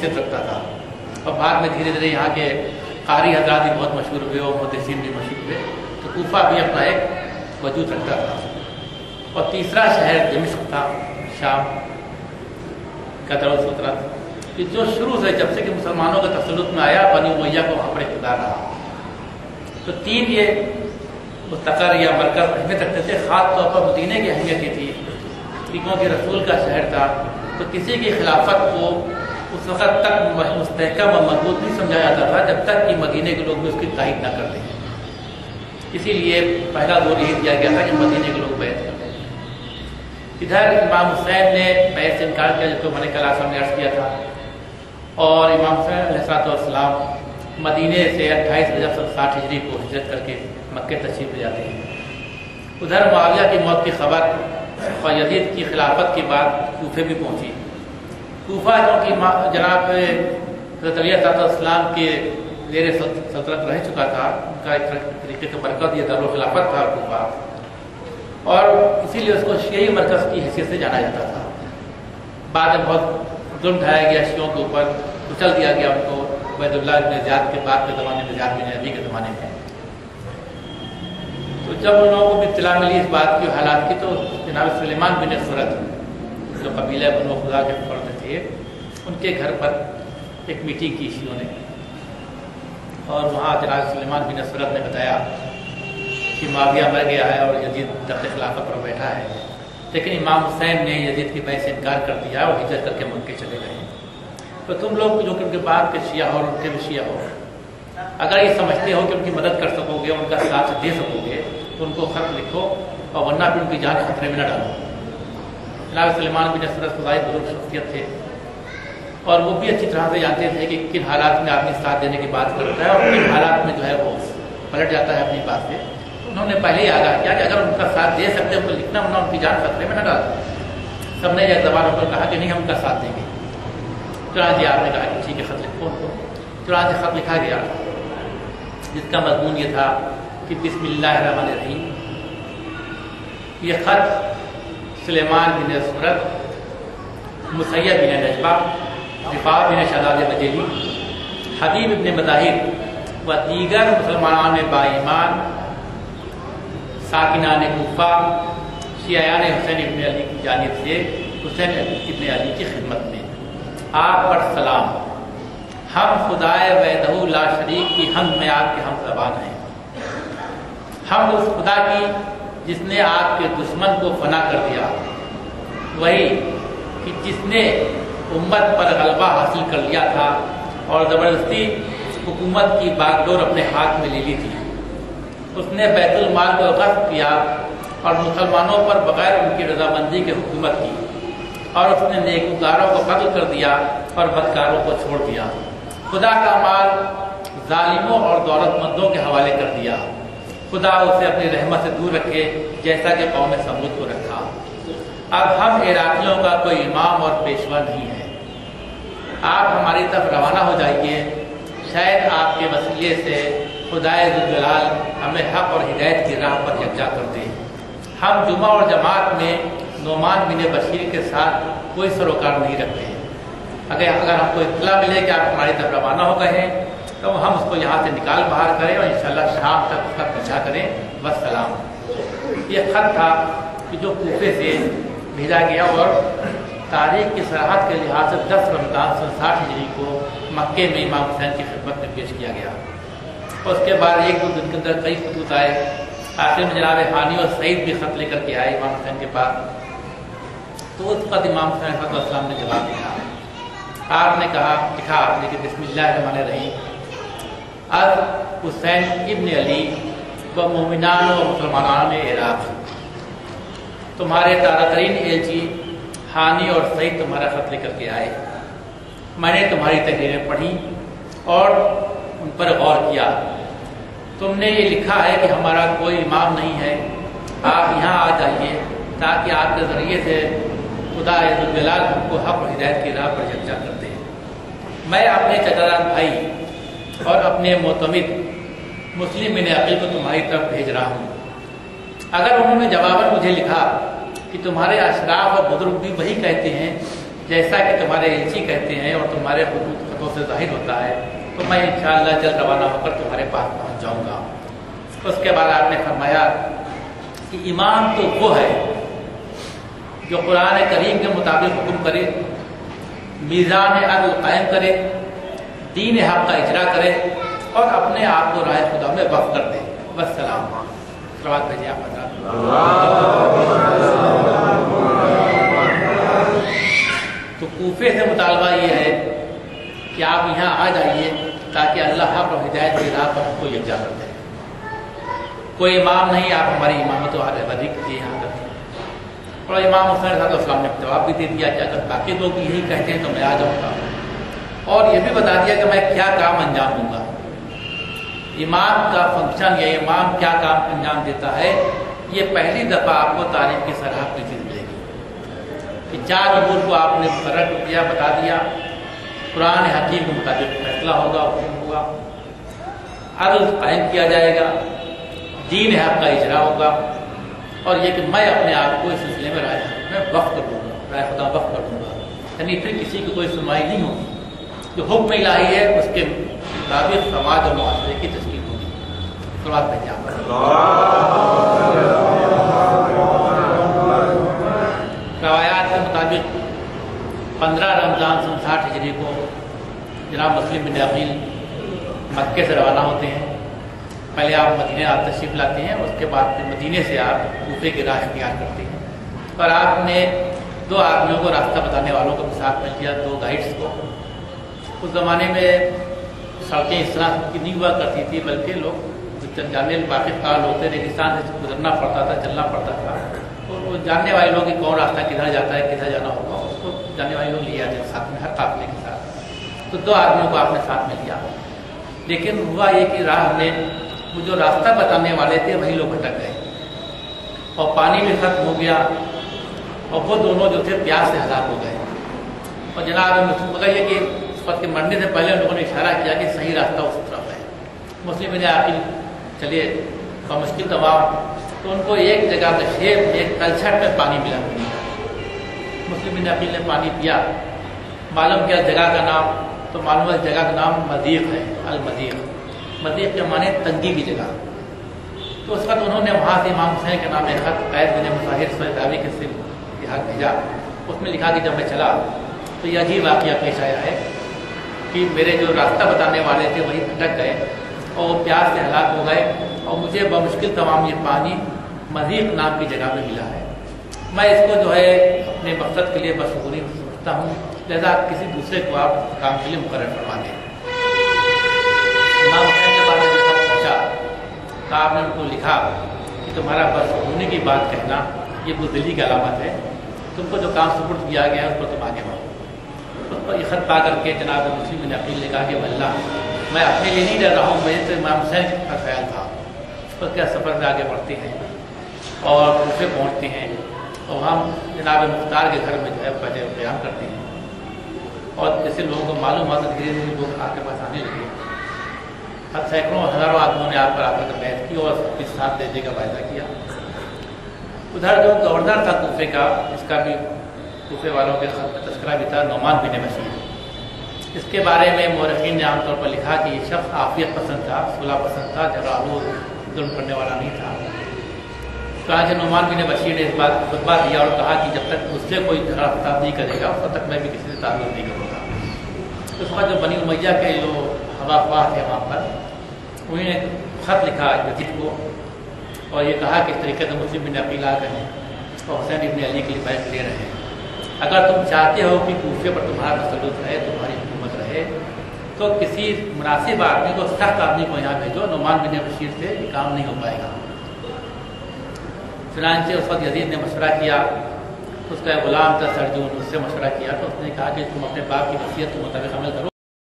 रखता था। और बाद में धीरे धीरे यहाँ के कारी हजरात भी बहुत मशहूर हुए और मुहद्दिसीन भी मशहूर हुए, तो कूफा भी अपना एक वजूद रखता था। और तीसरा शहर दमिश्क था, शाम का दारुल-ए-सल्तनत, कि जो शुरू से जब से कि मुसलमानों का तसल्लुत में आया, बनी उमय्या को वहाँ पर इक़्तिदार रहा। तो तीन ये मुस्तकर या मरकज़ अहमियत रखते थे। ख़ास तौर पर मदीने की अहमियत ये थी कि क्योंकि रसूल का शहर था, तो किसी की खिलाफत को उस वक़्त तक मुस्तहकम और मजबूत नहीं समझा जाता था जब तक कि मदीने के लोग भी उसकी तायीद न कर दें। इसीलिए पहला दौर यही दिया गया था कि मदीने के लोग बैत कर दें। इधर इमाम हुसैन ने बैत से इनकार किया, जिसको मैंने कल सामने अर्ज़ किया था। और इमाम हुसैन अलैहिस्सलाम मदीने से 28 रजब 60 हिजरी को हिजरत करके मक्के तशरीफ़ ले जाते हैं। उधर मुआविया की मौत की खबर और यजीद की खिलाफत के बाद कूफे भी पहुँची। कूफा क्योंकि जनाब हज़रत अली अलैहिस्सलाम के ज़ेर सल्तनत रह चुका था, उनका एक तरीके से मरकज़ ये दारुल खिलाफत था कूफा, और इसीलिए उसको शियई मरकज़ की हैसियत से जाना जाता था। बाद में बहुत जुल्म ढाया गया शियों के ऊपर, कुचल दिया गया उनको उबैदुल्लाह इब्न ज़ियाद के बाद के ज़माने में, ज़ियाद बिन नबी के ज़माने में। तो जब उन लोगों को भी इत्तला मिली इस बात की, हालात की, तो जनाब सुलेमान बिन सुरत, जो कबीला बनु खुदा के फर्द थे, उनके घर पर एक मीटिंग की शियों ने। और वहाँ जनाब सुलेमान बिन सुरत ने बताया कि मुआविया मर गया है और यजीद तख्त खिलाफत पर बैठा है, लेकिन इमाम हुसैन ने यजीद की बैत से इनकार कर दिया और हिजरत करके मक्के चले गए। तो तुम लोग जो कि उनके बाद के शिया हो और उनके भी शिया हो, अगर ये समझते हो कि उनकी मदद कर सकोगे, उनका साथ दे सकोगे, तो उनको खत लिखो, और वरना भी उनकी जान खतरे में न डालो। जनाब सुलेमान बिन सुरत खुदाई बुजुर्ग शख्सियत थे, और वो भी अच्छी तरह से जानते थे कि किन हालात में आदमी साथ देने की बात करता है और किन हालात में जो है वो पलट जाता है अपनी बात से। उन्होंने पहले ही आगाह किया कि अगर उनका साथ दे सकते हैं तो लिखना, वरना उनकी जान खतरे में न डालो। सबने यह जबान पर कहा कि नहीं, हम उनका साथ देंगे। चुनांचे आपने कहा कि ठीक है, खत लिखो उनको। चुनांचे खत लिखा गया, जिसका मजमून ये था कि बिस्मिल्लाहिर्रहमानिर्रहीम। ये खत सुलेमान बिन सुरत, मुसय्यब बिन नजबा, रिफा बिन शदाद बजेली, हबीब इब्न मज़ाहिर व दीगर मुसलमान बाईमान साकिनान कूफा शियायान हुसैन इब्न अली की जानिब से हुसैन इब्न अली की खिदमत में आप पर सलाम। हम खुदाए वहदहू ला शरीक की हम में आपके हम ज़बान हैं। हम उस खुदा की जिसने आपके दुश्मन को फना कर दिया, वही कि जिसने उम्मत पर गलबा हासिल कर लिया था और ज़बरदस्ती हुकूमत की बागडोर अपने हाथ में ले ली थी। उसने बैतुल माल को ग़स्ब किया और मुसलमानों पर बग़ैर उनकी रजामंदी के हुकूमत की, और उसने नेकूकारों को कत्ल कर दिया और बदकारों को छोड़ दिया। खुदा का माल जालिमों और दौलतमंदों के हवाले कर दिया। खुदा उसे अपनी रहमत से दूर रखे, जैसा कि कौम समूद को रखा। अब हम इराकियों का कोई इमाम और पेशवा नहीं है। आप हमारी तरफ रवाना हो जाइए, शायद आपके वसीले से खुदाए ज़ुल-जलाल हमें हक़ और हिदायत की राह पर यकजा कर दे। हम जुमा और जमात में नोमान बिन बशीर के साथ कोई सरोकार नहीं रखते हैं। अगर हमको इत्तला मिले कि आप हमारी तरफ रवाना हो गए हैं, तो हम उसको यहाँ से निकाल बाहर करें और इंशाअल्लाह शाम तक उसका पीछा करें। वस्सलाम। ये ख़त था कि जो कूफे से भेजा गया और तारीख की सराहत के लिहाज से 10 रमज़ान 60 हिजरी को मक्के में इमाम हुसैन की खिदमत में पेश किया गया। और उसके बाद एक दो दिन के अंदर कई खतूत आए। आखिर में जनाब हानी और सईद भी ख़त लेकर के आए इमाम हुसैन के पास। तो उस वक़्त इमाम हुसैन अलैहिस्सलाम ने जवाब दिया। आपने कहा, लिखा आपने कि बिस्मिल्लाहिर्रहमानिर्रहीम, अज़ हुसैन इब्न अली व मोमिनान व मुसलमानान इराक़, तुम्हारे तारातरीन एलची हानी और सईद तुम्हारा ख़त लेकर के आए। मैंने तुम्हारी तहरीरें पढ़ी और उन पर गौर किया। तुमने ये लिखा है कि हमारा कोई इमाम नहीं है, आप यहाँ आ जाइए ताकि आपके ज़रिए से खुदा ज़ुल-जलाल हमको हक़ और हिदायत की राह पर यकजा कर दे। मैं अपने चचाजान भाई और अपने मोतमिद मुस्लिम बिन अक़ील को तुम्हारी तरफ भेज रहा हूँ। अगर उन्होंने जवाबन मुझे लिखा कि तुम्हारे अशराफ और बुजुर्ग भी वही कहते हैं جیسا کہ تمہارے ایلچی کہتے ہیں اور تمہارے خطوں سے ظاہر ہوتا ہے تو میں انشاءاللہ جلد روانہ ہو کر تمہارے پاس پہنچ جاؤں گا۔ اس کے بعد آپ نے فرمایا کہ امام تو وہ ہے جو قرآن کریم کے مطابق حکم کرے، میزان عدل قائم کرے، دین حق کا اجرا کرے اور اپنے آپ کو راہ خدا میں وقف کر دے۔ والسلام۔ سلوات بھیجیے آپ حضرات۔ تو کوفے سے مطالبہ یہ ہے کہ آپ یہاں آ جائیے تاکہ اللہ حق اور ہدایت کی راہ پر ہم کو یکجا کر دے۔ کوئی امام نہیں، آپ ہماری امامت و رہبری کیجیے یہاں تک۔ اور امام حسین صاحب السلام نے جواب بھی دے دیا کہ اگر باقی لوگ یہی کہتے ہیں تو میں آ جاؤں گا، اور یہ بھی بتا دیا کہ میں کیا کام انجام دوں گا۔ امام کا فنکشن یا امام کیا کام انجام دیتا ہے، یہ پہلی دفعہ آپ کو تاریخ کی سرحد پہ چیز ملے گی کہ 4 امور کو آپ نے مقرر کیا، بتا دیا، قرآن حکیم کے مطابق فیصلہ ہوگا، حکم ہوگا، عدل قائم کیا جائے گا، دین حق کا اجرا ہوگا، اور یہ کہ میں اپنے آپ کو اس سلسلے میں میں وقف کر دوں گا، رائے خدا وقف کر دوں گا۔ یعنی پھر کسی کی کوئی سنوائی نہیں ہوگی، جو حکم الہی ہے اس کے مطابق سماج اور معاشرے کی تشکیل ہوگی۔ سلوات بھیجیے آپ۔ روایات کے مطابق 15 رمضان سن 60 ہجری کو جناب مسلم بن عقیل مکے سے روانہ ہوتے ہیں۔ پہلے آپ مدینے آپ تشریف لاتے ہیں، اس کے بعد پھر مدینے سے آپ کوفے کی راہ اختیار کرتے ہیں، اور آپ نے 2 آدمیوں کو راستہ بتانے والوں کو ساتھ میں کیا، 2 گائیڈس کو۔ اس زمانے میں سڑکیں اس طرح کی نہیں ہوا کرتی تھی، بلکہ لوگ جاننے واقف کار ہوتے، ریگستان سے گزرنا پڑتا تھا، چلنا پڑتا تھا، تو وہ جاننے والے لوگ کہ کون راستہ کدھر جاتا ہے، کدھر جانا ہوگا، اس کو جاننے والے لوگ لے آتے ہیں ساتھ میں ہر قافلے کے ساتھ۔ تو 2 آدمیوں کو آپ نے ساتھ میں لیا، لیکن ہوا یہ کہ راہ میں وہ جو راستہ بتانے والے تھے وہی لوگ بھٹک گئے، اور پانی بھی ختم ہو گیا، اور وہ دونوں جو تھے پیاس سے ہلاک ہو گئے۔ اور جناب مسلم مگر یہ کہ اس وقت کے مرنے سے پہلے لوگوں نے اشارہ کیا کہ صحیح راستہ اس طرف ہے۔ مسلم نے آخر چلیے مشکل تمام، تو ان کو ایک جگہ نشیب ایک کلچھٹ میں پانی ملا۔ مسلم بن عقیل نے پانی پیا، معلوم کیا جگہ کا نام، تو معلوم ہے جگہ کا نام مضیق ہے، المضیق۔ مضیق کے معنی تنگی کی جگہ۔ تو اس وقت انہوں نے وہاں سے امام حسین کے نام ایک خط قید بن مظاہر سیداوی کے سے یہ حق بھیجا۔ اس میں لکھا کہ جب میں چلا تو یہ عجیب واقعہ پیش آیا ہے کہ میرے جو راستہ بتانے والے تھے وہی بھٹک گئے اور وہ پیاس سے ہلاک ہو گئے، اور مجھے بمشکل تمام یہ پانی مضیق نام کی جگہ میں ملا ہے۔ میں اس کو جو ہے اپنے مقصد کے لیے بشغولی سمجھتا ہوں، لہذا کسی دوسرے کو آپ کام کے لیے مقرر کروا دیں۔ امام حسین کے بعد جب خط پہنچا تو آپ نے ان کو لکھا کہ تمہارا بشغولی کی بات کہنا یہ بزدلی کی علامت ہے، تم کو جو کام سپرد کیا گیا ہے اس پر تم آگے بڑھو۔ اس پر یہ خط پا کر کے جناب مسلم بن عقیل نے کہا کہ واللہ میں اپنے لیے نہیں رہ رہا ہوں، مجھے تو امام حسین کا خیال تھا۔ اس پر کیا سفر میں آگے بڑھتے ہیں اور کوفے پہنچتے ہیں، اور ہم جناب مختار کے گھر میں جو ہے فجر قیام کرتے ہیں، اور جیسے لوگوں کو معلوم ہوا تو دھیرے دھیرے لوگ آپ کے پاس آنے لگے۔ سینکڑوں ہزاروں آدمیوں نے آپ پر آ کر بیعت کی اور اس ساتھ دینے کا وعدہ کیا۔ ادھر جو گورنر تھا کوفے کا، اس کا بھی کوفے والوں کے خط میں تذکرہ بھی تھا، نعمان بن بشیر۔ اس کے بارے میں مورخین نے عام طور پر لکھا کہ یہ شخص عافیت پسند تھا، صلح پسند تھا، جگہ آلود ظلم کرنے والا نہیں تھا۔ چنانچہ نعمان بن بشیر نے اس بات کو خطبہ دیا اور کہا کہ جب تک مجھ سے کوئی جھگڑا فساد نہیں کرے گا اس وقت تک میں بھی کسی سے تعلق نہیں کروں گا۔ اس وقت جو بنی امیہ کے جو ہوا خواہ تھے وہاں پر، انہوں نے خط لکھا یزید کو اور یہ کہا کہ اس طریقے سے مسلم بن عقیل آ گئے ہیں اور حسین ابن علی کے لیے بیعت لے رہے ہیں، اگر تم چاہتے ہو کہ کوفے پر تمہارا تسلط رہے، تمہاری حکومت رہے، تو کسی مناسب آدمی کو، سخت آدمی کو یہاں بھیجو۔ نعمان بن بشیر سے یہ کام نہیں ہو پائے گا۔ چنانچہ اس وقت یزید نے مشورہ کیا، اس کا غلام تھا سرجون، اس سے مشورہ کیا تو اس نے کہا کہ تم اپنے باپ کی وصیت کے مطابق عمل کرو